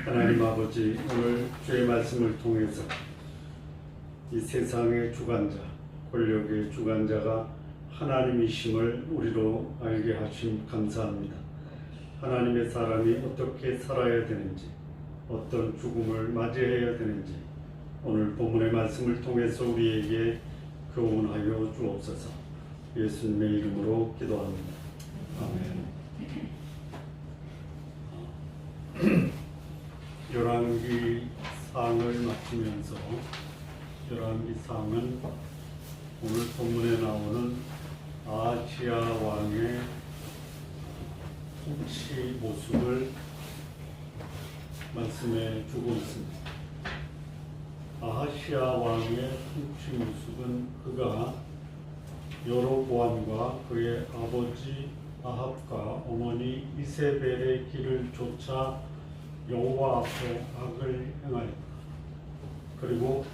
하나님 아버지, 오늘 주의 말씀을 통해서 이 세상의 주관자, 권력의 주관자가 하나님이심을 우리로 알게 하심 감사합니다. 하나님의 사람이 어떻게 살아야 되는지, 어떤 죽음을 맞이해야 되는지 오늘 본문의 말씀을 통해서 우리에게 교훈하여 주옵소서. 예수님의 이름으로 기도합니다. 아멘. 열왕기 상을 마치면서 열왕기 상은 오늘 본문에 나오는 아하시야 왕의 통치 모습을 말씀해 주고 있습니다. 아하시야 왕의 통치 모습은 그가 여로보암과 그의 아버지 아합과 어머니 이세벨의 길을 쫓아 여호와 앞에 악을 행하였다. 그리고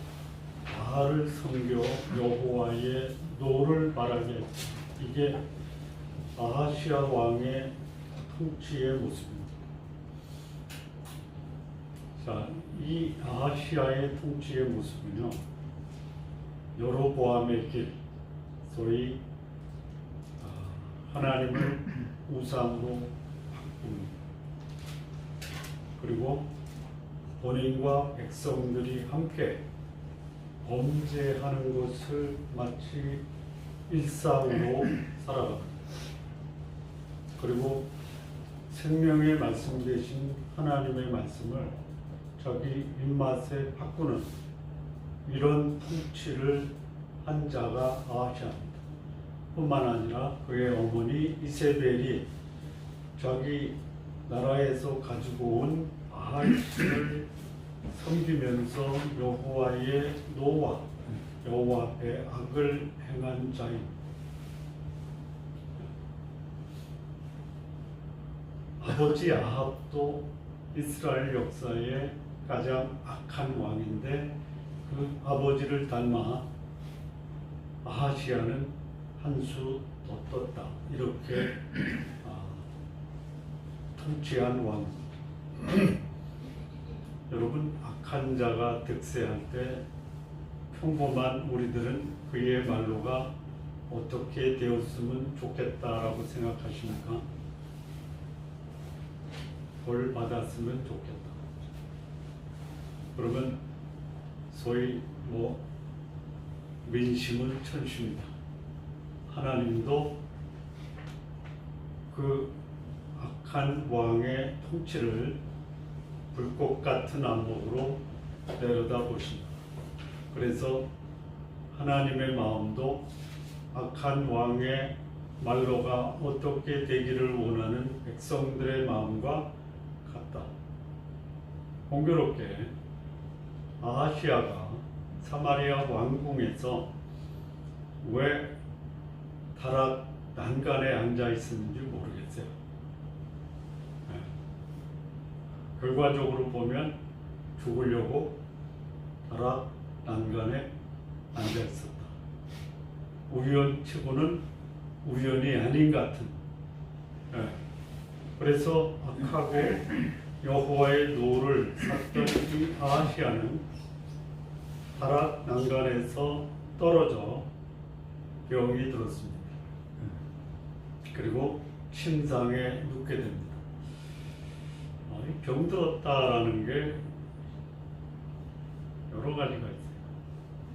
바알을 섬겨 여호와의 노를 바라게 했다. 이게 아하시야 왕의 통치의 모습입니다. 자, 이 아하시야의 통치의 모습은요, 여로보암의 길, 소위 하나님을 우상으로 바꿉니다. 그리고 본인과 백성들이 함께 범죄하는 것을 마치 일상으로 살아갑니다. 그리고 생명의 말씀 되신 하나님의 말씀을 자기 입맛에 바꾸는 이런 통치를 한 자가 아하시야입니다. 뿐만 아니라 그의 어머니 이세벨이 자기 나라에서 가지고 온 바알신을 섬기면서 여호와의 노와 여호와 앞에 악을 행한 자입니다. 아버지 아합도 이스라엘 역사의 가장 악한 왕인데 그 아버지를 닮아 아하시야는 한 수 더 떴다. 이렇게 통치한 왕. 여러분, 악한 자가 득세할 때 평범한 우리들은 그의 말로가 어떻게 되었으면 좋겠다라고 생각하십니까? 벌 받았으면 좋겠다. 그러면 소위 민심은 천시입니다. 하나님도 그 악한 왕의 통치를 불꽃 같은 안목으로 내려다보십니다. 그래서 하나님의 마음도 악한 왕의 말로가 어떻게 되기를 원하는 백성들의 마음과 같다. 공교롭게 아하시야가 사마리아 왕궁에서 왜 다락 난간에 앉아 있었는지 모르겠어요. 결과적으로 보면 죽으려고 다락 난간에 앉아 있었다. 우연치고는 우연이 아닌 같은. 그래서 악하고 여호와의 노를 샀던 이 아하시야는 다락 난간에서 떨어져 병이 들었습니다. 그리고 침상에 눕게 됩니다. 병들었다라는 게 여러 가지가 있어요.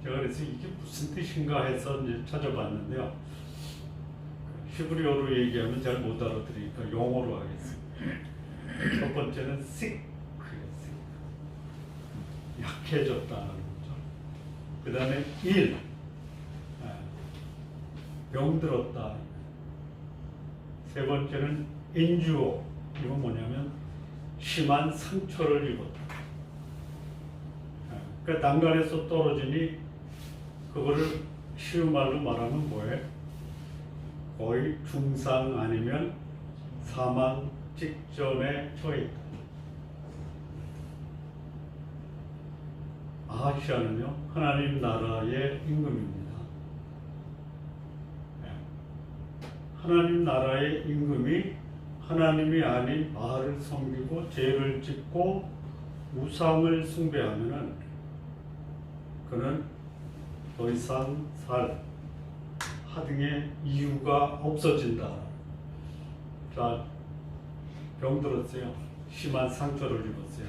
제가 그래서 이게 무슨 뜻인가 해서 이제 찾아봤는데요. 히브리어로 얘기하면 잘 못 알아들으니까 영어로 하겠습니다. 첫 번째는 sick, 약해졌다는 거죠. 그 다음에 ill, 병들었다. 세 번째는 injure, 이건 뭐냐면 심한 상처를 입었다. 그러니까 난간에서 떨어지니 그거를 쉬운 말로 말하면 뭐예요? 거의 중상 아니면 사망 직전에 처해 있다. 아하시야는요, 하나님 나라의 임금입니다. 하나님 나라의 임금이 하나님이 아닌 바알을 섬기고 죄를 짓고 우상을 숭배하면은 그는 더 이상 살 하등의 이유가 없어진다. 자, 병들었어요. 심한 상처를 입었어요.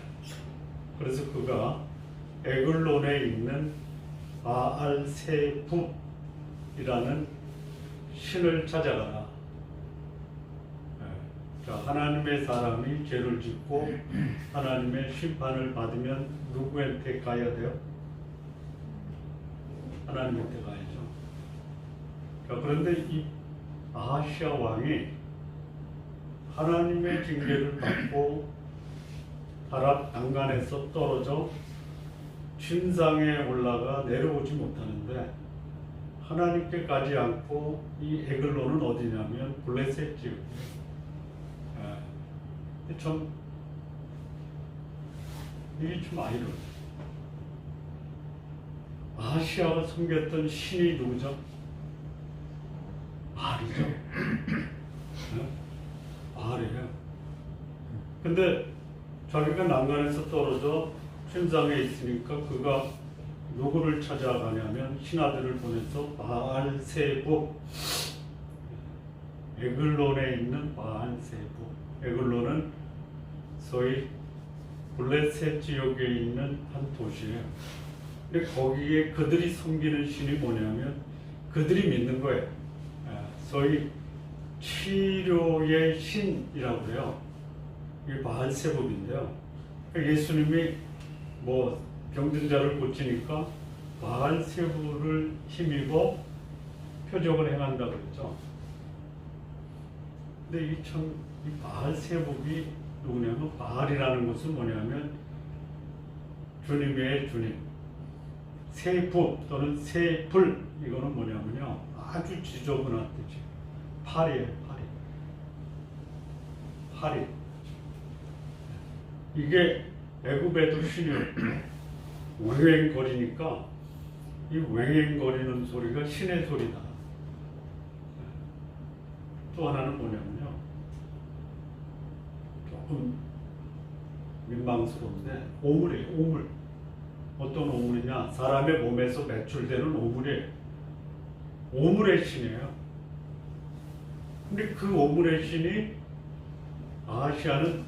그래서 그가 에글론에 있는 바알세붑이라는 신을 찾아가라. 자, 하나님의 사람이 죄를 짓고 하나님의 심판을 받으면 누구한테 가야 돼요? 하나님한테 가야죠. 자, 그런데 이 아하시아 왕이 하나님의 징계를 받고 아랍 강간에서 떨어져 침상에 올라가 내려오지 못하는데 하나님께 가지 않고 이 에글론은 어디냐면 블레셋 지역이에요. 참 이게 좀 아이러니해요. 아시아가 섬겼던 신이 누구죠? 바알이죠. 네? 바알이에요. 근데 자기가 난간에서 떨어져 침상에 있으니까 그가 누구를 찾아가냐면 신하들을 보내서 바알세붑, 에글론에 있는 바알세붑. 에글론은 소위 블레셋 지역에 있는 한 도시예요. 근데 거기에 그들이 섬기는 신이 뭐냐면 그들이 믿는 거예요. 소위 치료의 신이라고 해요. 이게 바알세붑인데요. 예수님이 뭐 병든 자를 고치니까 바알세붑을 힘입어 표적을 행한다고 그랬죠. 근데 이 바알세붑이 누구냐면 바알이라는 것은 뭐냐면 주님의 주님, 세부 또는 세불, 이거는 뭐냐면요 아주 지저분한 뜻이에요. 팔이에요. 팔이. 이게 애굽에도 신이었고 웽웽거리니까 이 웽웽거리는 소리가 신의 소리다. 또 하나는 뭐냐면요 조금 민망스러운데 오물이에요. 오물. 어떤 오물이냐? 사람의 몸에서 배출되는 오물이에요. 오물의 신이에요. 근데 그 오물의 신이 아하시아는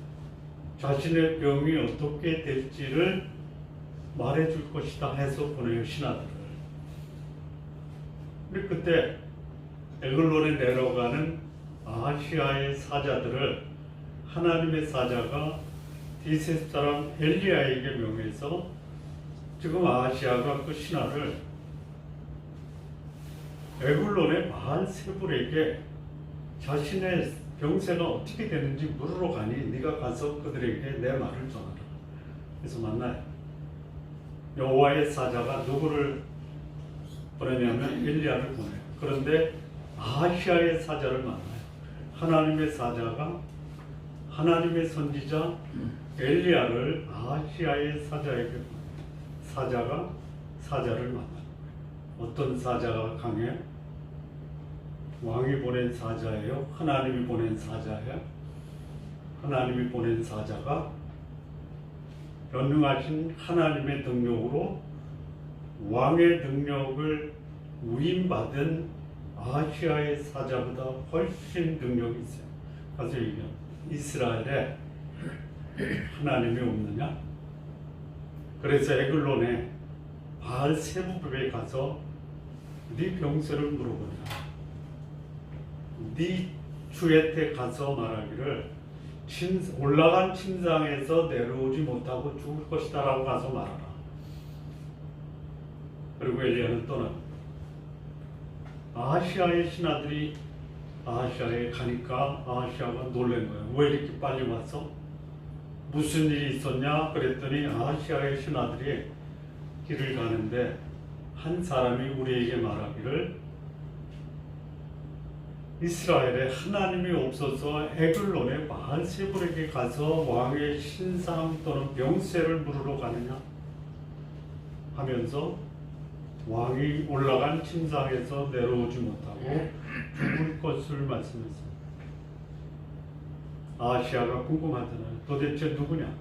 자신의 병이 어떻게 될지를 말해줄 것이다 해서 보내요, 신하들을. 근데 그때 에글론에 내려가는 아하시아의 사자들을 하나님의 사자가 디셋 사람 엘리야에게 명해서 지금 아하시아가 그 신하를 에글론의 바알세불에게 자신의 병세가 어떻게 되는지 물으러 가니 네가 가서 그들에게 내 말을 전하라. 그래서 만나요. 여호와의 사자가 누구를 보내냐면 엘리야를 보내요. 그런데 아하시아의 사자를 만나요. 하나님의 사자가 하나님의 선지자 엘리야를 아하시아의 사자에게 보내요. 사자가 사자를 만나요. 어떤 사자가 강해? 왕이 보낸 사자예요? 하나님이 보낸 사자예요? 하나님이 보낸 사자가 전능하신 하나님의 능력으로 왕의 능력을 위임받은 아하시아의 사자보다 훨씬 능력이 있어요. 가서 얘기해요. 이스라엘에 하나님이 없느냐? 그래서 에글론에 바알세붑에 가서 네 병세를 물어보냐. 네 주한테 가서 말하기를 올라간 침상에서 내려오지 못하고 죽을 것이다 라고 가서 말하라. 그리고 엘리야는 떠납니다. 아하시아의 신하들이 아하시아에 가니까 아하시아가 놀란 거예요. 왜 이렇게 빨리 왔어? 무슨 일이 있었냐? 그랬더니 아하시아의 신하들이 길을 가는데 한 사람이 우리에게 말하기를 이스라엘에 하나님이 없어서 에글론의 바알세불에게 가서 왕의 신상 또는 병세를 물으러 가느냐 하면서 왕이 올라간 침상에서 내려오지 못하고 죽을 것을 말씀했습니다. 아하시아가 궁금하잖아요. 도대체 누구냐?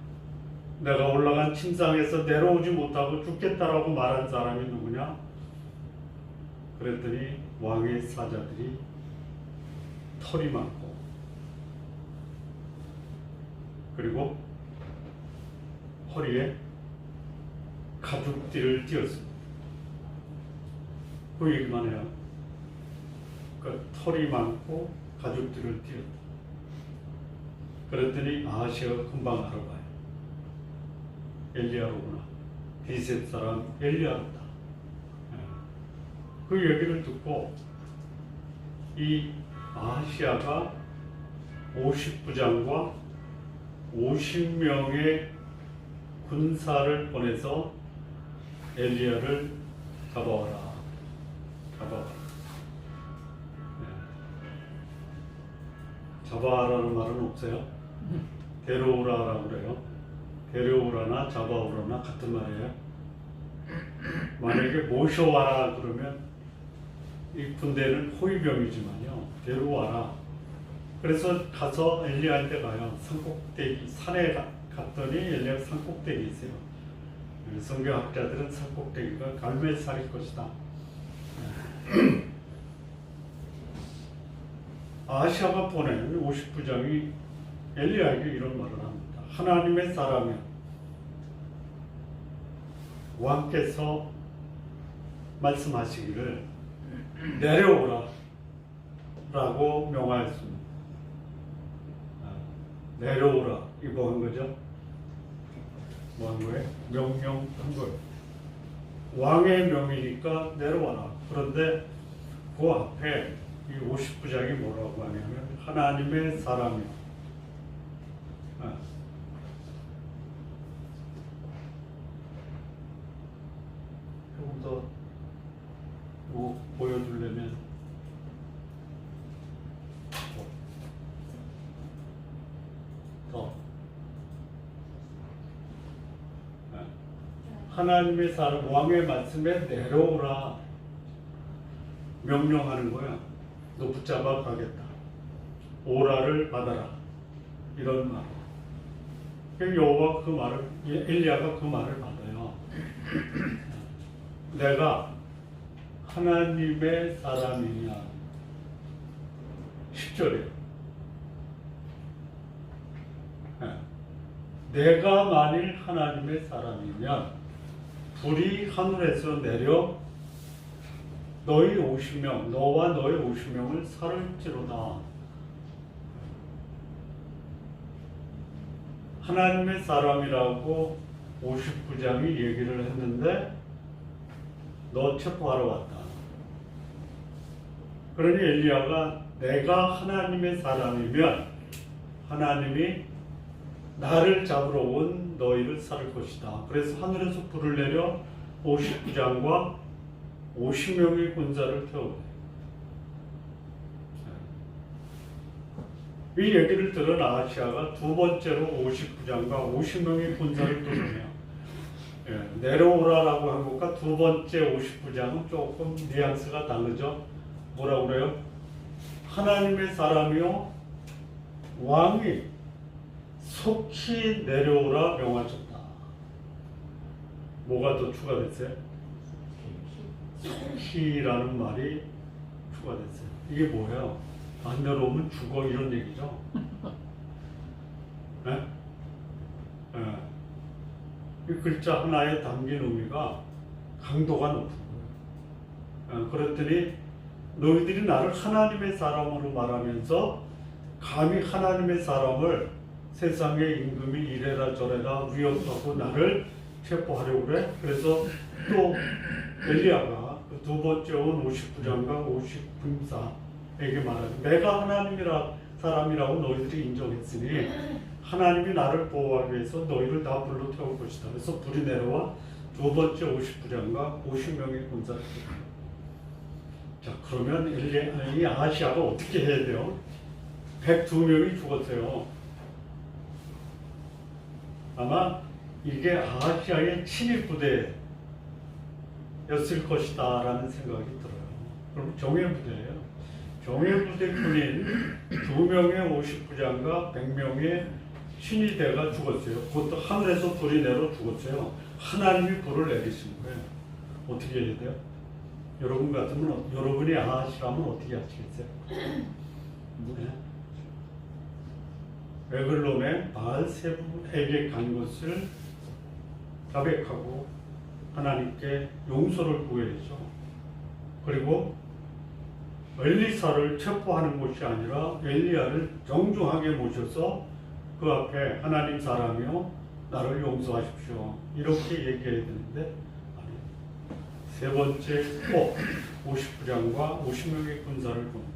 내가 올라간 침상에서 내려오지 못하고 죽겠다라고 말한 사람이 누구냐? 그랬더니 왕의 사자들이 털이 많고 그리고 허리에 가죽띠를 띄었습니다. 그 얘기만 해요. 그러니까 털이 많고 가죽띠를 띄었다. 그랬더니 아하시아가 금방 알아봐요. 엘리야로구나. 디셋 사람 엘리야로다. 그 얘기를 듣고 이 아하시아가 50부장과 50명의 군사를 보내서 엘리야를 잡아와라. 잡아와라는 말은 없어요. 데려오라라고 그래요. 데려오라나 잡아오라나 같은 말이에요. 만약에 모셔와라 그러면 이 군대는 호위병이지만요. 데려와라. 그래서 가서 엘리야한테 가요. 산꼭대기 산에 갔더니 엘리야가 산꼭대기에 있어요. 성경학자들은 산꼭대기가 갈멜살일 것이다. 아하시아가 보낸 50부장이 엘리야에게 이런 말을 합니다. 하나님의 사람이여, 왕께서 말씀하시기를 내려오라 라고 명하였습니다. 내려오라, 이 뭐 한 거죠? 뭐 한 거예요? 명령한 거예요. 왕의 명이니까 내려와라. 그런데 그 앞에 이 50부장이 뭐라고 하냐면 하나님의 사람이요. 조금 더 보여주려면 더 하나님의 사람 왕의 말씀에 내려오라 명령하는 거야. 너 붙잡아 가겠다. 오라를 받아라. 이런 말. 여호와 그 말을 엘리야가 그 말을 받아요. 내가 하나님의 사람이냐. 10절에 내가 만일 하나님의 사람이면 불이 하늘에서 내려 너희 50명, 너와 너희 50명을 살을지로다. 하나님의 사람이라고 50부장이 얘기를 했는데 너 체포하러 왔다. 그러니 엘리야가 내가 하나님의 사람이면 하나님이 나를 잡으러 온 너희를 살을 것이다. 그래서 하늘에서 불을 내려 50부장과 50명의 군사를 태우고 이 얘기를 들은 아하시아가 두 번째로 50부장과 50명의 군사를 뚫으며 내려오라라고 한 것과 두 번째 50부장은 조금 뉘앙스가 다르죠. 뭐라고 그래요? 하나님의 사람이요 왕이 속히 내려오라 명하셨다. 뭐가 더 추가됐어요? 속히라는 말이 추가됐어요. 이게 뭐예요? 안 내려오면 죽어 이런 얘기죠. 네? 네. 이 글자 하나에 담긴 의미가 강도가 높은 거예요. 그랬더니 너희들이 나를 하나님의 사람으로 말하면서 감히 하나님의 사람을 세상의 임금이 이래라 저래라 위협하고 나를 체포하려고 그래. 그래서 또 엘리야가 그 두 번째 온 50부장과 50군사에게 말하죠. 내가 하나님이라 사람이라고 너희들이 인정했으니 하나님이 나를 보호하기 위해서 너희를 다 불로 태울 것이다. 그래서 불이 내려와 두 번째 50부장과 50명의 군사를 태웁니다. 자, 그러면 이 아하시아가 어떻게 해야 돼요? 102명이 죽었어요. 아마 이게 아하시아의 친일 부대였을 것이다 라는 생각이 들어요. 그럼 정예 부대예요. 정예 부대뿐인 2명의 50부장과 100명의 신이 돼가 죽었어요. 그것도 하늘에서 불이 내려 죽었어요. 하나님이 불을 내리시는 거예요. 어떻게 해야 돼요? 여러분 같으면 여러분이 아하시라면 어떻게 하시겠어요? 네? 에글론의 바알세불에게 간 것을 자백하고 하나님께 용서를 구해야죠. 그리고 엘리사를 체포하는 것이 아니라 엘리야를 정중하게 모셔서 그 앞에 하나님 사람이요 나를 용서하십시오 이렇게 얘기해야 되는데 세 번째 꼭 59장과 50명의 군사를 보냅니다.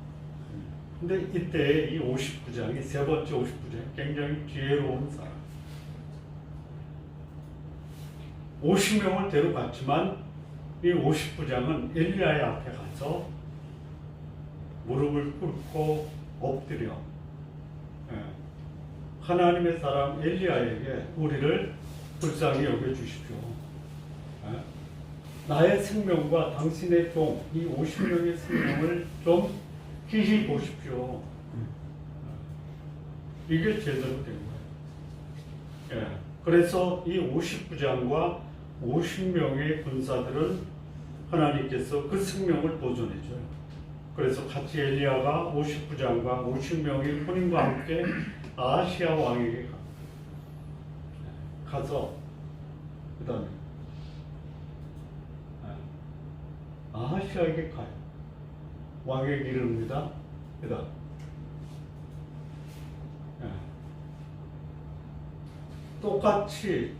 근데 이때 이 59장이 세 번째 59장이 굉장히 지혜로운 사람 50명을 데려갔지만 이 59장은 엘리야의 앞에 가서 무릎을 꿇고 엎드려 하나님의 사람 엘리야에게 우리를 불쌍히 여겨주십시오. 나의 생명과 당신의 종, 이 50명의 생명을 좀 희히 보십시오. 이게 제대로 된 거예요. 그래서 이 59장과 50명의 군사들은 하나님께서 그 생명을 보존해줘요. 그래서 같이 엘리야가 59장과 50명의 군인과 함께 아하시아 왕에게 가서 그 다음에 아하시아에게 가요. 왕의 길입니다. 그 다음 똑같이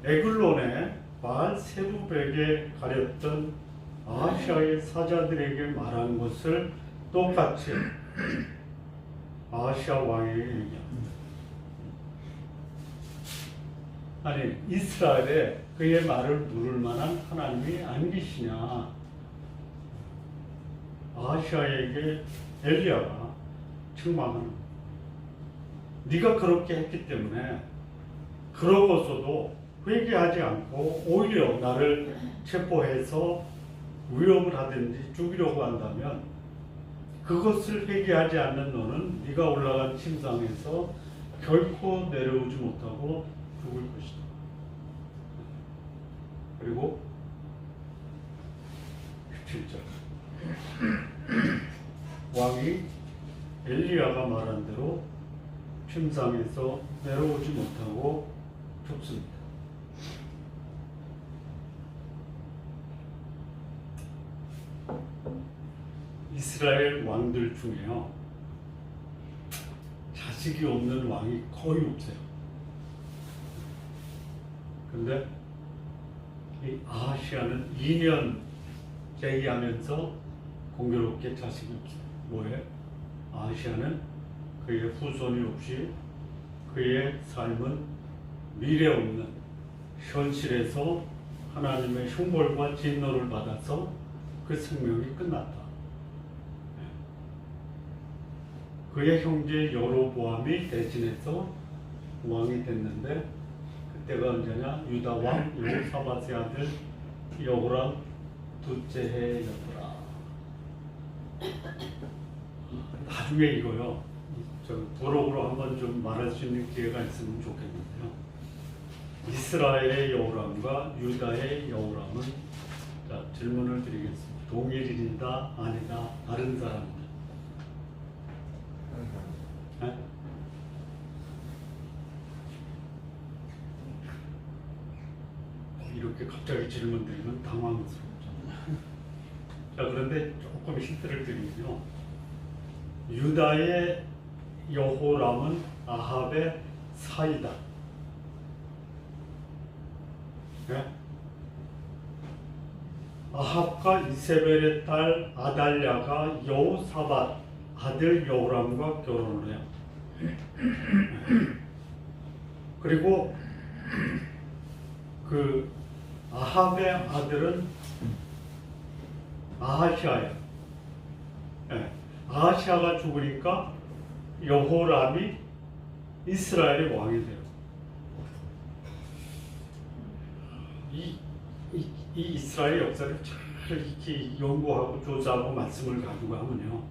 에글론의 바알세부백에 가렸던 아하시아의 사자들에게 말한 것을 똑같이 아하시아 왕에게 얘기합니다. 아니 이스라엘에 그의 말을 물을 만한 하나님이 안 계시냐. 아하시아에게 엘리야가 책망하는 네가 그렇게 했기 때문에 그러고서도 회개하지 않고 오히려 나를 체포해서 위협을 하든지 죽이려고 한다면 그것을 회개하지 않는 너는 네가 올라간 침상에서 결코 내려오지 못하고 죽을 것이다. 그리고 17절 왕이 엘리야가 말한 대로 침상에서 내려오지 못하고 죽습니다. 이스라엘 왕들 중에요 자식이 없는 왕이 거의 없어요. 근데 이 아하시아는 2년 재기하면서 공교롭게 자식이 없어요. 뭐예요? 아하시아는 그의 후손이 없이 그의 삶은 미래 없는 현실에서 하나님의 형벌과 진노를 받아서 그 생명이 끝났다. 그의 형제 여로보암이 대신해서 왕이 됐는데 그때가 언제냐? 유다 왕 여호사밧의 아들 여호람 둘째 해였더라. 나중에 이거요. 도록으로 한번 좀 말할 수 있는 기회가 있으면 좋겠는데요. 이스라엘의 여호람과 유다의 여호람은 자, 질문을 드리겠습니다. 동일인이다 아니다 다른 사람이다. 네? 이렇게 갑자기 질문 드리면 당황스럽죠. 자, 그런데 조금 힌트를 드리면요. 유다의 여호람은 아합의 사이다. 네? 아합과 이세벨의 딸 아달랴가 여호사밧 아들 여호람과 결혼을 해요. 그리고 그 아합의 아들은 아하시아예요. 네. 아하시아가 죽으니까 여호람이 이스라엘의 왕이 돼요. 이 이스라엘 역사를 잘 이렇게 연구하고 조사하고 말씀을 가지고 하면요.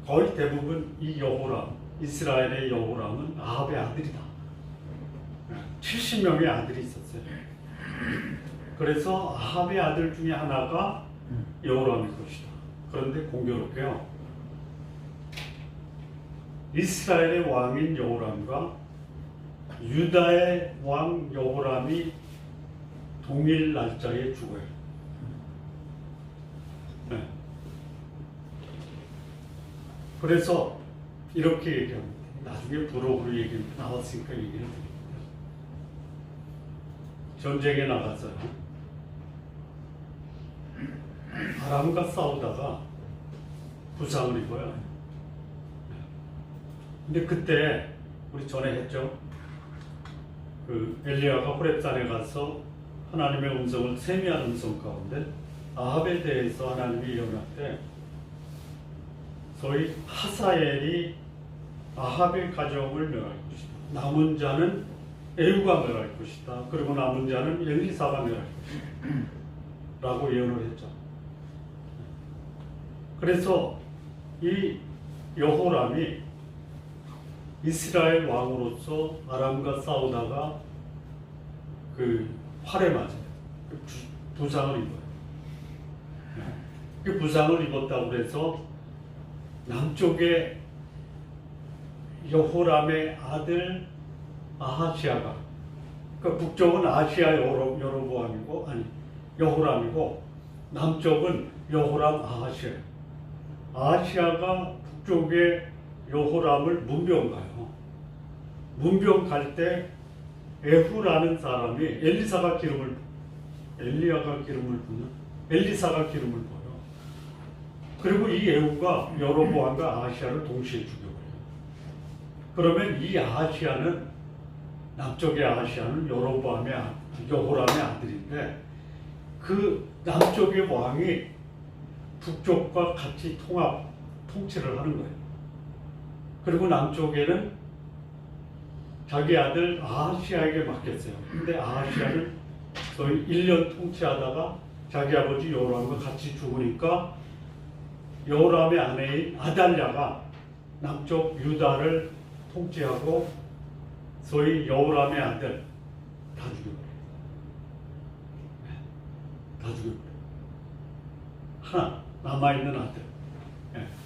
거의 대부분 이 여호람, 이스라엘의 여호람은 아합의 아들이다. 70명의 아들이 있었어요. 그래서 아합의 아들 중에 하나가 여호람일 것이다. 그런데 공교롭게요, 이스라엘의 왕인 여호람과 유다의 왕 여호람이 동일 날짜에 죽어요. 네. 그래서 이렇게 얘기합니다. 나중에 부록으로 나왔으니까 얘기를 드립니다. 전쟁에 나가서요, 아람과 싸우다가 부상을 입어요. 근데 그때 우리 전에 했죠. 그 엘리야가 호렙산에 가서 하나님의 음성을 세미한 음성 가운데 아합에 대해서 하나님이 예언할 때 소위 하사엘이 아합의 가정을 멸할 것이다. 남은 자는 에후가 멸할 것이다. 그리고 남은 자는 엘리사가 멸할 것이다. 라고 예언을 했죠. 그래서 이 여호람이 이스라엘 왕으로서 아람과 싸우다가 그 활에 맞아요. 부상을 입어요. 그 부상을 입었다고 해서 남쪽에 여호람의 아들 아하시아가, 그러니까 북쪽은 아시아 여로보암이고, 아니 여호람이고, 남쪽은 여호람 아하시아. 아하시아가 북쪽에 여호람을 문병 가요. 문병 갈 때 에후라는 사람이 엘리야가 기름을 붓는 엘리사가 기름을 부어요. 그리고 이 에후가 여로보암과 아하시아를 동시에 죽여버려요. 그러면 이 아하시아는, 남쪽의 아하시아는 여로보암의 여호람의 아들인데, 그 남쪽의 왕이 북쪽과 같이 통치를 하는 거예요. 그리고 남쪽에는 자기 아들 아하시아에게 맡겼어요. 근데 아하시아는 거의 1년 통치하다가 자기 아버지 여호람과 같이 죽으니까 여호람의 아내인 아달랴가 남쪽 유다를 통치하고 소위 여호람의 아들 다 죽여버려요. 다 죽여버려요. 하나 남아있는 아들,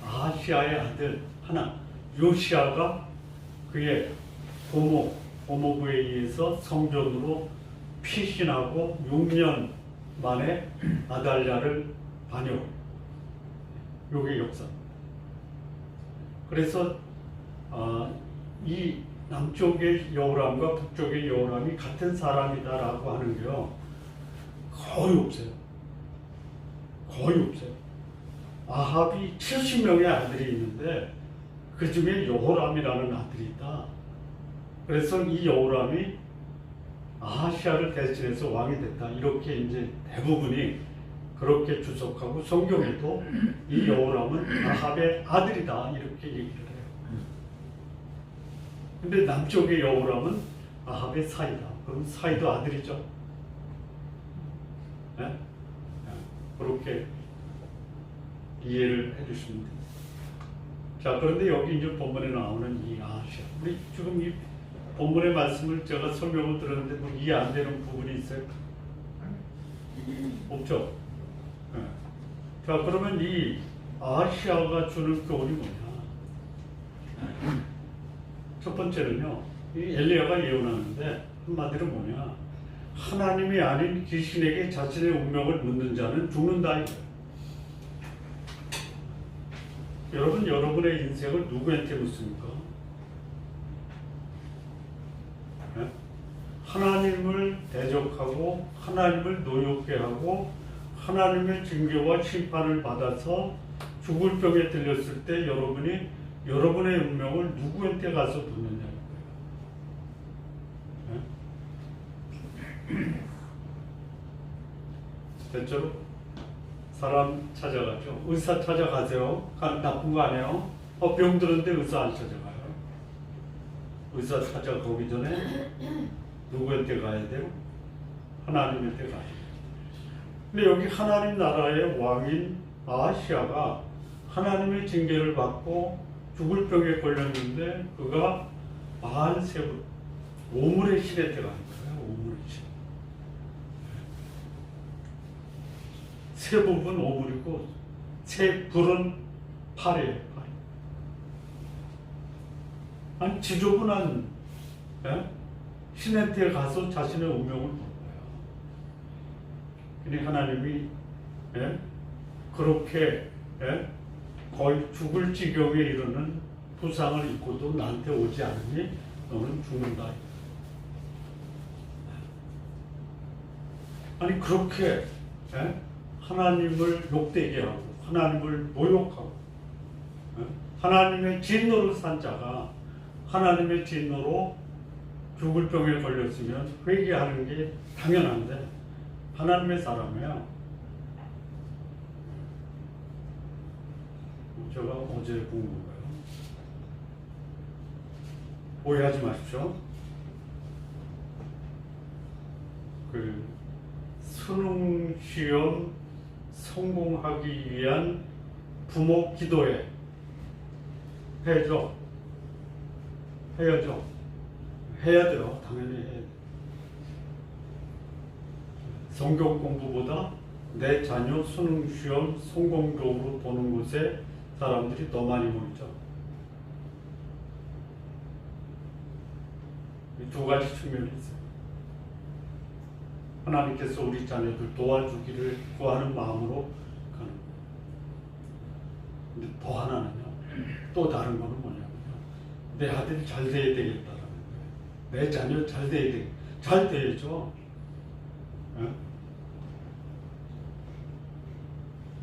아하시아의 아들 하나, 요시아가 그의 고모부에 의해서 성전으로 피신하고 6년 만에 아달랴를 반역. 요게 역사입니다. 그래서 이 남쪽의 여호람과 북쪽의 여호람이 같은 사람이다라고 하는 게요, 거의 없어요. 거의 없어요. 아합이 70명의 아들이 있는데 그 중에 여호람이라는 아들이 있다. 그래서 이 여호람이 아하시아를 대신해서 왕이 됐다. 이렇게 이제 대부분이 그렇게 주석하고, 성경에도 이 여호람은 아합의 아들이다 이렇게 얘기를 해요. 근데 남쪽의 여호람은 아합의 사이다. 그럼 사이도 아들이죠. 네? 그렇게 이해를 해주시면 됩니다. 자, 그런데 여기 이제 본문에 나오는 이 아하시아, 우리 지금 이 본문의 말씀을 제가 설명을 들었는데 뭐 이해 안 되는 부분이 있어요? 없죠? 네. 자, 그러면 이 아하시아가 주는 교훈이 뭐냐? 첫 번째는요, 이 엘리야가 예언하는데 한마디로 뭐냐? 하나님이 아닌 귀신에게 자신의 운명을 묻는 자는 죽는다. 여러분, 여러분의 인생을 누구한테 묻습니까? 네? 하나님을 대적하고 하나님을 노엽게 하고 하나님의 징계와 심판을 받아서 죽을 병에 들렸을 때 여러분이 여러분의 운명을 누구한테 가서 묻느냐는 거예요. 네? 대체로 사람 찾아가죠. 의사 찾아가세요. 나쁜 거 아니에요? 병 들었는데 의사 안 찾아가요. 의사 찾아가기 전에 누구한테 가야 돼요? 하나님한테 가야 돼요. 근데 여기 하나님 나라의 왕인 아하시아가 하나님의 징계를 받고 죽을 병에 걸렸는데 그가 43분 오물의 신에 들어간 거예요. 오물의 신. 세 부분 오물이고 세 불은 팔이에요. 팔. 아니 지저분한 신의 때 가서 자신의 운명을 본 거예요. 근데 하나님이 그렇게 거의 죽을 지경에 이르는 부상을 입고도 나한테 오지 않으니 너는 죽는다. 아니 그렇게 하나님을 욕되게 하고 하나님을 모욕하고 하나님의 진노를 산 자가 하나님의 진노로 죽을 병에 걸렸으면 회개하는 게 당연한데 하나님의 사람이야. 제가 어제 본 건가요? 오해하지 마십시오. 그 수능 시험 성공하기 위한 부모 기도회 해야죠. 해야죠. 해야 돼요. 당연히 해야 돼요. 성경 공부보다 내 자녀 수능 시험 성공적으로 보는 곳에 사람들이 더 많이 모이죠. 이 두 가지 측면이 있어요. 하나님께서 우리 자녀들 도와주기를 구하는 마음으로 가는 거예요. 근데 더 하나는요. 또 다른 거는 뭐냐면요. 내 아들이 잘 돼야 되겠다라는 거예요. 내 자녀 잘 돼야 돼. 잘 돼야죠.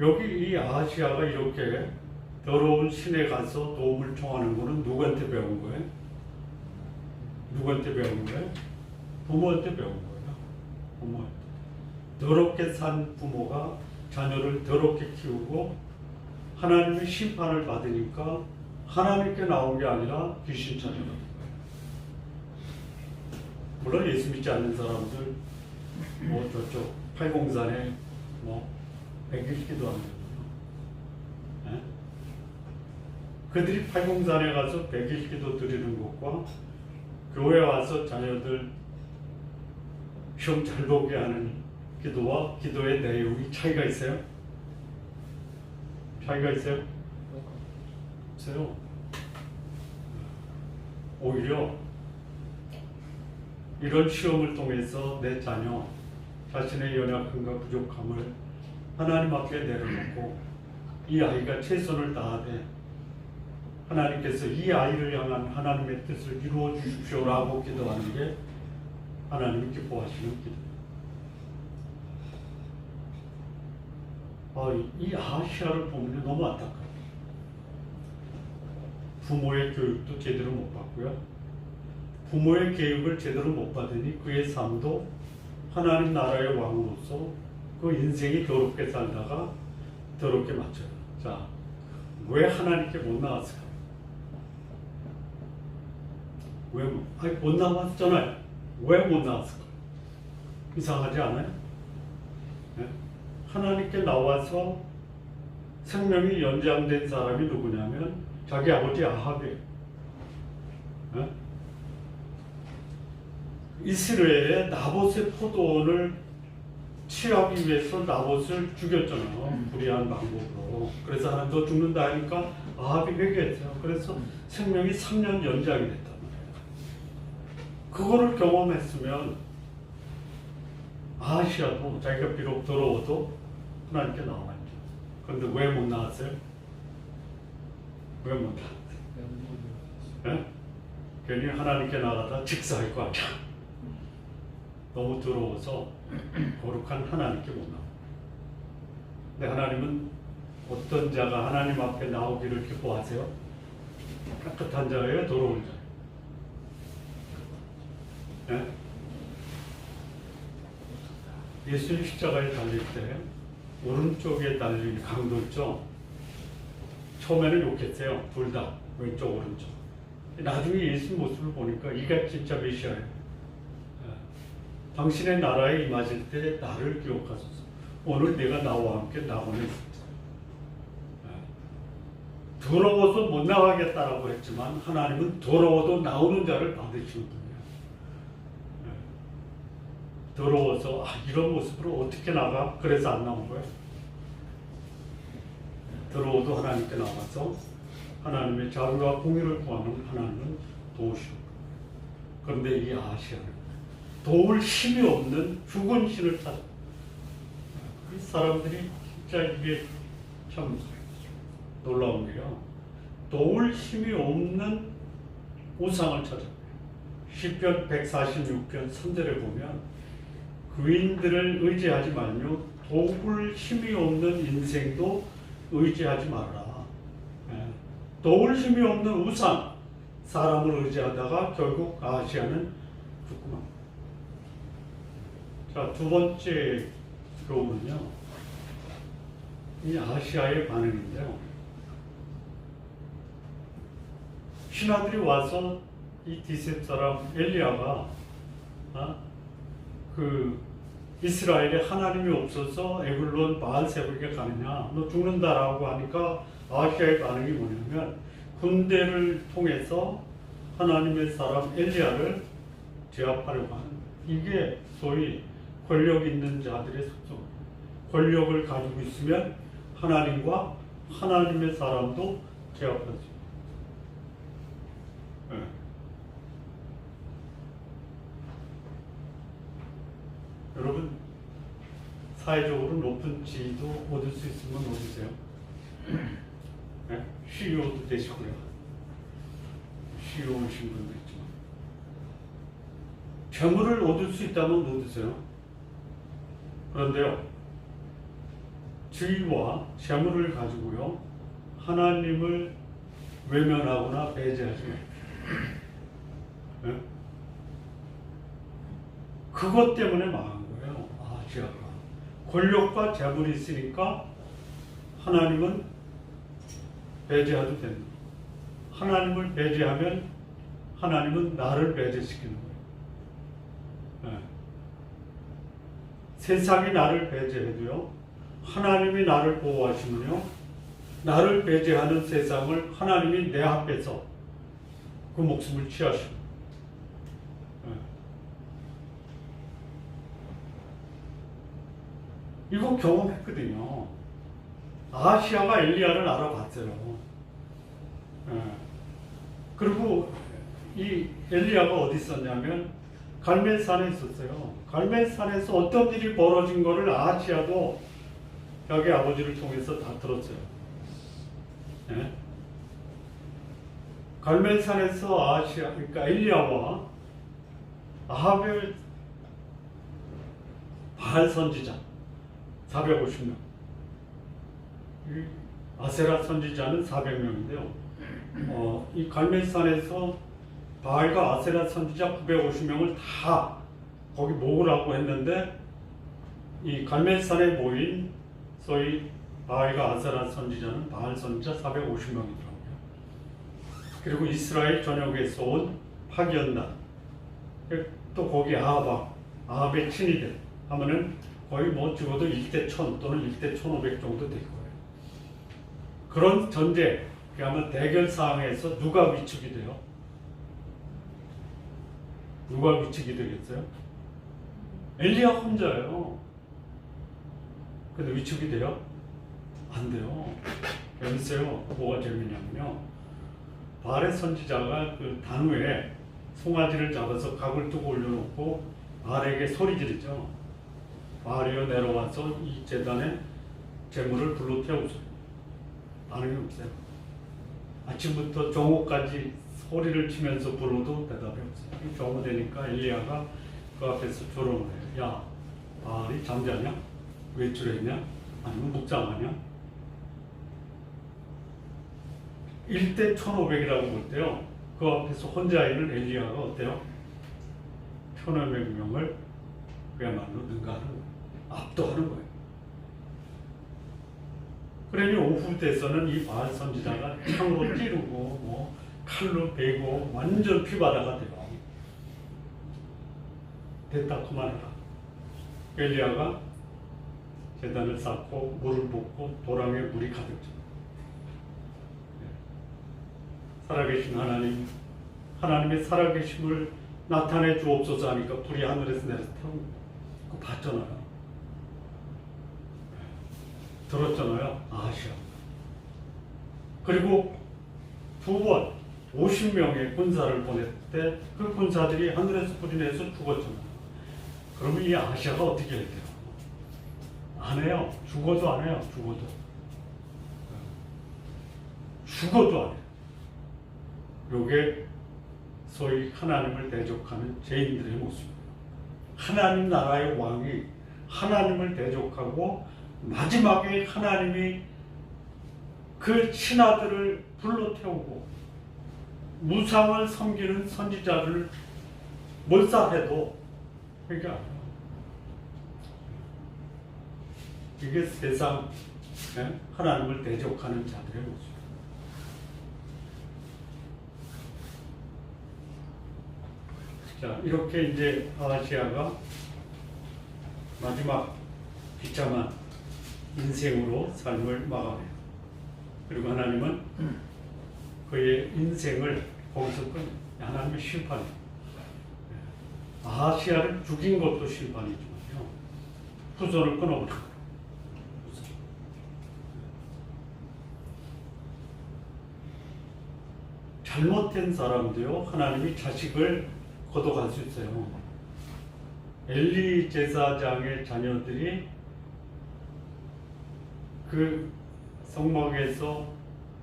여기 이 아하시아가 이렇게 더러운 신에 가서 도움을 청하는 거는 누구한테 배운 거예요? 누구한테 배운 거예요? 부모한테 배운 거예요. 부모한테. 더럽게 산 부모가 자녀를 더럽게 키우고 하나님의 심판을 받으니까 하나님께 나온 게 아니라 귀신 자녀가 된 거예요. 물론 예수 믿지 않는 사람들 뭐 저쪽 팔공산에 뭐 100일 기도하는 거예요. 그들이 팔공산에 가서 100일 기도 드리는 것과 교회 와서 자녀들 시험 잘 보게 하는 기도와 기도의 내용이 차이가 있어요? 차이가 있어요? 없어요. 오히려 이런 시험을 통해서 내 자녀 자신의 연약함과 부족함을 하나님 앞에 내려놓고 이 아이가 최선을 다하되 하나님께서 이 아이를 향한 하나님의 뜻을 이루어 주십시오라고 기도하는 게 하나님이 기뻐하시는 기도입니다. 이 아하시아를 보면 너무 안타까워요. 부모의 교육도 제대로 못 받고요. 부모의 교육을 제대로 못 받으니 그의 삶도 하나님 나라의 왕으로서 그 인생이 더럽게 살다가 더럽게 맞춰요. 자, 왜 하나님께 못 나왔을까? 왜? 아니, 못 나왔잖아요. 왜 못 나왔을까? 이상하지 않아요? 네? 하나님께 나와서 생명이 연장된 사람이 누구냐면 자기 아버지 아합이에요. 네? 이스라엘에 나봇의 포도원을 취하기 위해서 나봇을 죽였잖아요. 불의한 방법으로. 그래서 하나 더 죽는다 하니까 아합이 회개했어요. 그래서 생명이 3년 연장이 됐단 말이에요. 그거를 경험했으면 아하시아도 자기가 비록 더러워도 하나님께 나와야죠. 그런데 왜 못 나왔어요? 왜 못 나왔어요? 네? 괜히 하나님께 나가다 직사할 거 아니야. 너무 더러워서 거룩한 하나님께 못 나와. 근데 하나님은 어떤 자가 하나님 앞에 나오기를 기뻐하세요? 깨끗한 자예요? 더러운 자예요? 네? 예수님 십자가에 달릴 때 오른쪽에 달린 강도 있죠? 처음에는 욕했어요. 둘 다. 왼쪽 오른쪽. 나중에 예수 모습을 보니까 이가 진짜 메시아예요. 당신의 나라에 임하실 때 나를 기억하소서. 오늘 내가 나와 함께 낙원에 있었다. 더러워서 못 나가겠다라고 했지만 하나님은 더러워도 나오는 자를 받으시는 분이에요. 더러워서 이런 모습으로 어떻게 나가? 그래서 안 나온 거예요. 더러워도 하나님께 나와서 하나님의 자비와 공의를 구하는 하나님은 도우시는 거예요. 그런데 이 아하시아는 도울 힘이 없는 죽은 신을 찾아. 이 사람들이 진짜 이게 참 놀라운 게요. 도울 힘이 없는 우상을 찾아. 시편 146편 3절에 보면 귀인들을 의지하지 말며 도울 힘이 없는 인생도 의지하지 마라. 도울 힘이 없는 우상, 사람을 의지하다가 결국 아하시아는 죽구만. 자, 두 번째 교훈은요, 이 아하시아의 반응인데요. 신하들이 와서 이 디셉 사람 엘리야가 이스라엘에 하나님이 없어서 에글론 바알세불에게 가느냐, 너 죽는다라고 하니까 아하시아의 반응이 뭐냐면 군대를 통해서 하나님의 사람 엘리야를 제압하려고 하는 거예요. 이게 소위 권력 있는 자들의 속성이에요. 권력을 가지고 있으면 하나님과 하나님의 사람도 제압하죠. 네. 여러분, 사회적으로 높은 지위도 얻을 수 있으면 얻으세요. 네? CEO도 되시고요. CEO이신 분도 있지만 재물을 얻을 수 있다면 얻으세요. 그런데요, 지위와 재물을 가지고요 하나님을 외면하거나 배제하지 마십시오. 네? 그것 때문에 망한 거예요. 아하시아가 권력과 재물이 있으니까 하나님은 배제해도 된다. 하나님을 배제하면 하나님은 나를 배제시키는 거예요. 네. 세상이 나를 배제해도요, 하나님이 나를 보호하시면요, 나를 배제하는 세상을 하나님이 내 앞에서 그 목숨을 취하십니다. 이거 경험했거든요. 아하시아가 엘리야를 알아봤어요. 그리고 이 엘리야가 어디 있었냐면 갈멜산에 있었어요. 갈멜산에서 어떤 일이 벌어진 거를 아하시아도 자기 아버지를 통해서 다 들었어요. 갈멜산에서 아하시아, 그러니까 엘리야와 아합의 바알 선지자 450명, 아세라 선지자는 400명인데요. 이 갈멜산에서 바알과 아세라 선지자 950명을 다 거기 모으라고 했는데 이 갈멜산에 모인 소위 바알과 아세라 선지자는 바알 선지자 450명이더라고요. 그리고 이스라엘 전역에서 온 파기연단, 또 거기 아합의 친위들 하면은 거의 뭐 적어도 1대 1000 또는 1대 1500 정도 될 거예요. 그런 전제, 그러면 대결 상황에서 누가 위축이 돼요? 누가 위축이 되겠어요? 엘리야 혼자예요. 근데 위축이 돼요? 안 돼요. 여기 있어요. 뭐가 재미냐면요, 바알의 선지자가 그 단후에 송아지를 잡아서 각을 두고 올려놓고 바알에게 소리 지르죠. 바알이여 내려와서 이 제단에 제물을 불로 태우소서. 반응이 없어요. 아침부터 정오까지 소리를 치면서 불러도 대답이 없어요. 정오 되니까 엘리야가 그 앞에서 조롱을 해요. 야, 바알이 잠자냐? 외출했냐? 아니면 묵장하냐? 1대 1500이라고 볼 때요, 그 앞에서 혼자 있는 엘리야가 어때요? 1500명을 그야말로 능가하는 거예요. 압도하는 거예요. 그러니 오후 돼서는 이 바알 선지자가 창으로 찌르고 뭐 칼로 베고 완전 피바다가 돼요. 됐다 그만해라. 엘리야가 제단을 쌓고 물을 붓고 도랑에 물이 가득 차. 살아계신 하나님의 살아계심을 나타내 주옵소서 하니까 불이 하늘에서 내려서 태운 거예요. 그거 봤잖아요. 들었잖아요. 아하시아. 그리고 두 번 50명의 군사를 보냈을 때 그 군사들이 하늘에서 불이 내서 죽었잖아요. 그러면 이 아하시아가 어떻게 해야 돼요? 안 해요. 죽어도 안 해요. 죽어도 안 해요. 요게 소위 하나님을 대적하는 죄인들의 모습이에요. 하나님 나라의 왕이 하나님을 대적하고 마지막에 하나님이 그 신하들을 불러 태우고 무상을 섬기는 선지자를 몰살해도 그게 아니에요. 이게 세상 하나님을 대적하는 자들의 모습. 자, 이렇게 이제 아하시아가 마지막 비참한 인생으로 삶을 마감해요. 그리고 하나님은 그의 인생을 거기서 끝내요. 하나님의 심판이에요. 아하시아를 죽인 것도 심판이지만요. 후손을 끊어버려요. 잘못된 사람도요, 하나님이 자식을 걷어갈 수 있어요. 엘리 제사장의 자녀들이 그 성막에서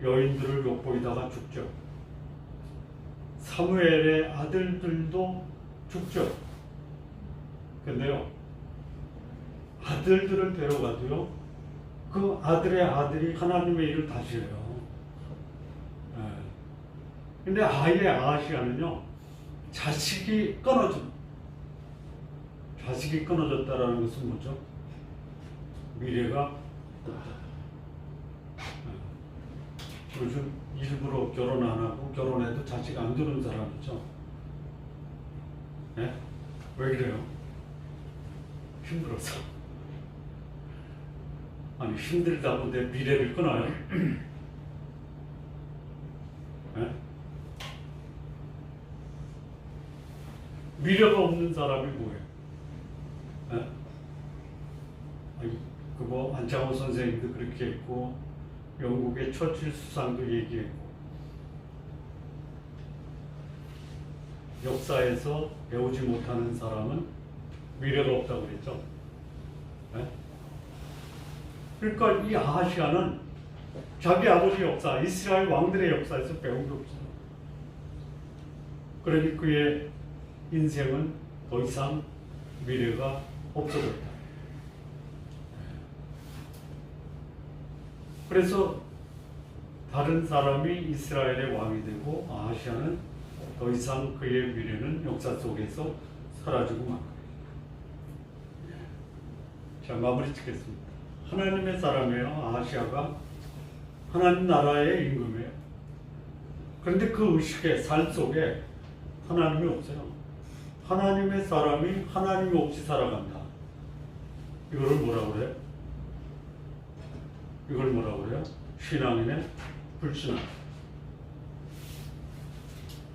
여인들을 욕보이다가 죽죠. 사무엘의 아들들도 죽죠. 근데요, 아들들을 데려가도요, 그 아들의 아들이 하나님의 일을 다시 해요. 근데 아예 아하시아는요, 자식이 끊어졌다라는 것은 뭐죠? 미래가 없다. 요즘 일부러 결혼 안 하고 결혼해도 자식 안 두는 사람 있죠? 네? 왜 그래요? 힘들어서. 아니, 힘들다고 내 미래를 끊어요? 네? 미래가 없는 사람이 뭐예요? 네? 아니, 그거 안창호 선생님도 그렇게 했고, 영국의 처칠 수상도 얘기했고, 역사에서 배우지 못하는 사람은 미래가 없다고 그랬죠. 네? 그러니까 이 아하시아는 자기 아버지 역사, 이스라엘 왕들의 역사에서 배운 게 없어요. 그러니 그의 인생은 더 이상 미래가 없어졌다. 그래서 다른 사람이 이스라엘의 왕이 되고 아하시아는 더 이상 그의 미래는 역사 속에서 사라지고 만 거예요. 자, 마무리 짓겠습니다. 하나님의 사람이에요. 아하시아가 하나님 나라의 임금이에요. 그런데 그 의식의 살 속에 하나님이 없어요. 하나님의 사람이 하나님 없이 살아간다. 이거를 뭐라고 그래요? 이걸 뭐라고 그래요? 신앙인의 불신앙.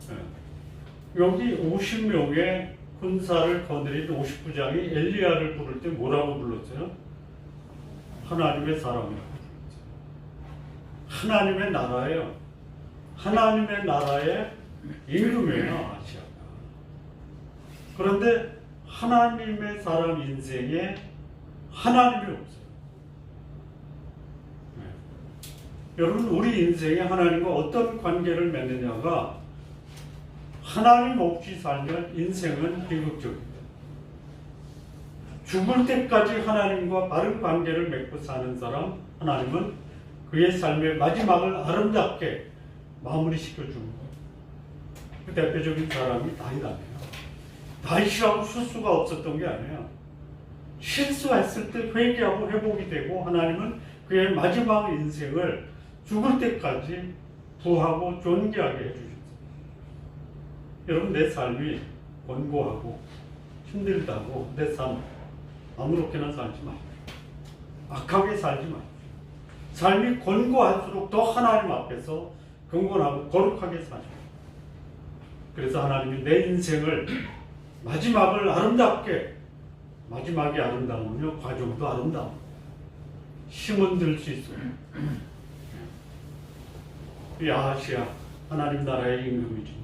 네. 여기 50명의 군사를 거느린 59장이 엘리야를 부를 때 뭐라고 불렀어요? 하나님의 사람이라고 불렀어요. 하나님의 나라예요. 하나님의 나라의 임금이에요, 아시아가. 그런데 하나님의 사람 인생에 하나님이 없어요. 여러분, 우리 인생에 하나님과 어떤 관계를 맺느냐가 하나님 없이 살면 인생은 비극적입니다. 죽을 때까지 하나님과 바른 관계를 맺고 사는 사람, 하나님은 그의 삶의 마지막을 아름답게 마무리시켜 주는 거예요. 그 대표적인 사람이 다윗이에요. 다윗이라고 실수가 없었던 게 아니에요. 실수했을 때 회개하고 회복이 되고 하나님은 그의 마지막 인생을 죽을 때까지 부하고 존귀하게 해주셨어요. 여러분, 내 삶이 권고하고 힘들다고 내 삶 아무렇게나 살지 마십시오. 악하게 살지 마십시오. 삶이 권고할수록 더 하나님 앞에서 그 경건하고 거룩하게 사죠. 그래서 하나님이 내 인생을 마지막을 아름답게, 마지막이 아름다우며 과정도 아름다움, 힘은 들 수 있어요. 이 아하시아 하나님 나라의 임금이지만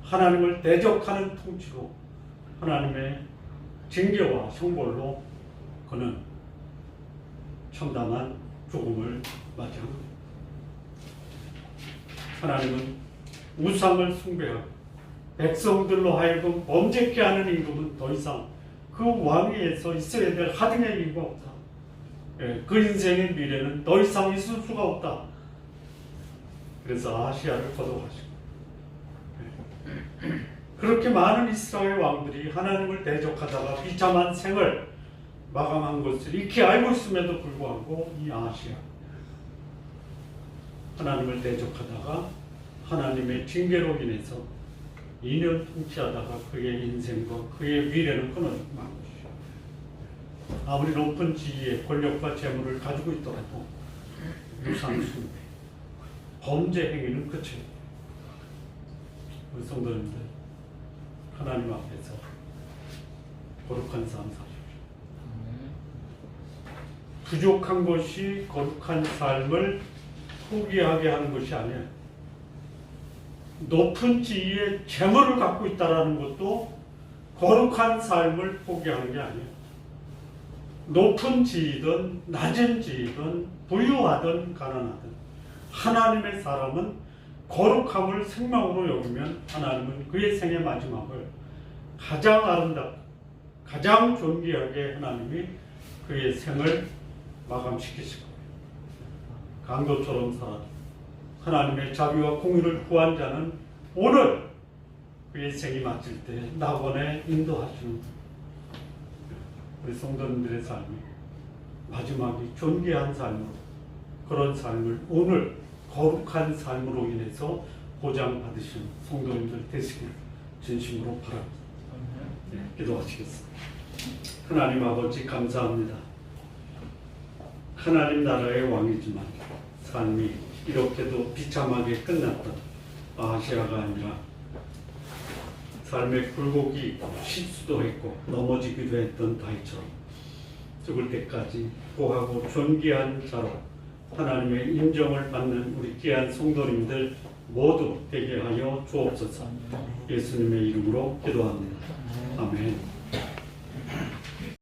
하나님을 대적하는 통치로 하나님의 징계와 형벌로 그는 참담한 죽음을 맞이합니다. 하나님은 우상을 숭배하고 백성들로 하여금 범죄케 하는 임금은 더 이상 그 왕위에서 있어야 될 하등의 이유가 없다. 그 인생의 미래는 더 이상 있을 수가 없다. 그래서 아하시아를 거듭하시고 그렇게 많은 이스라엘 왕들이 하나님을 대적하다가 비참한 생을 마감한 것을 익히 알고 있음에도 불구하고 이 아하시아 하나님을 대적하다가 하나님의 징계로 인해서 2년 통치하다가 그의 인생과 그의 미래는 끊어지고 만 것이죠. 아무리 높은 지위에 권력과 재물을 가지고 있더라도 우상 숭배, 범죄 행위는 끝이에요. 우리 성도님들, 하나님 앞에서 거룩한 삶 사십시오. 부족한 것이 거룩한 삶을 포기하게 하는 것이 아니에요. 높은 지위에 재물을 갖고 있다는 것도 거룩한 삶을 포기하는 게 아니에요. 높은 지위든 낮은 지위든 부유하든 가난하든 하나님의 사람은 거룩함을 생명으로 여기면 하나님은 그의 생의 마지막을 가장 아름답고 가장 존귀하게 하나님이 그의 생을 마감시키실 거예요. 강도처럼 살아도 하나님의 자비와 공의를 구한 자는 오늘 그의 생이 마칠 때 낙원에 인도하시는 우리 성도님들의 삶이 마지막이 존귀한 삶으로, 그런 삶을 오늘 거룩한 삶으로 인해서 보장받으시는 성도님들 되시길 진심으로 바랍니다. 네, 기도하시겠습니다. 하나님 아버지 감사합니다. 하나님 나라의 왕이지만 삶이 이렇게도 비참하게 끝났던 아하시아가 아니라 삶의 굴곡이 있고 실수도 했고 넘어지기도 했던 다윗처럼 죽을 때까지 고하고 존귀한 자로 하나님의 인정을 받는 우리 귀한 성도님들 모두 되게 하여 주옵소서. 예수님의 이름으로 기도합니다. 아멘.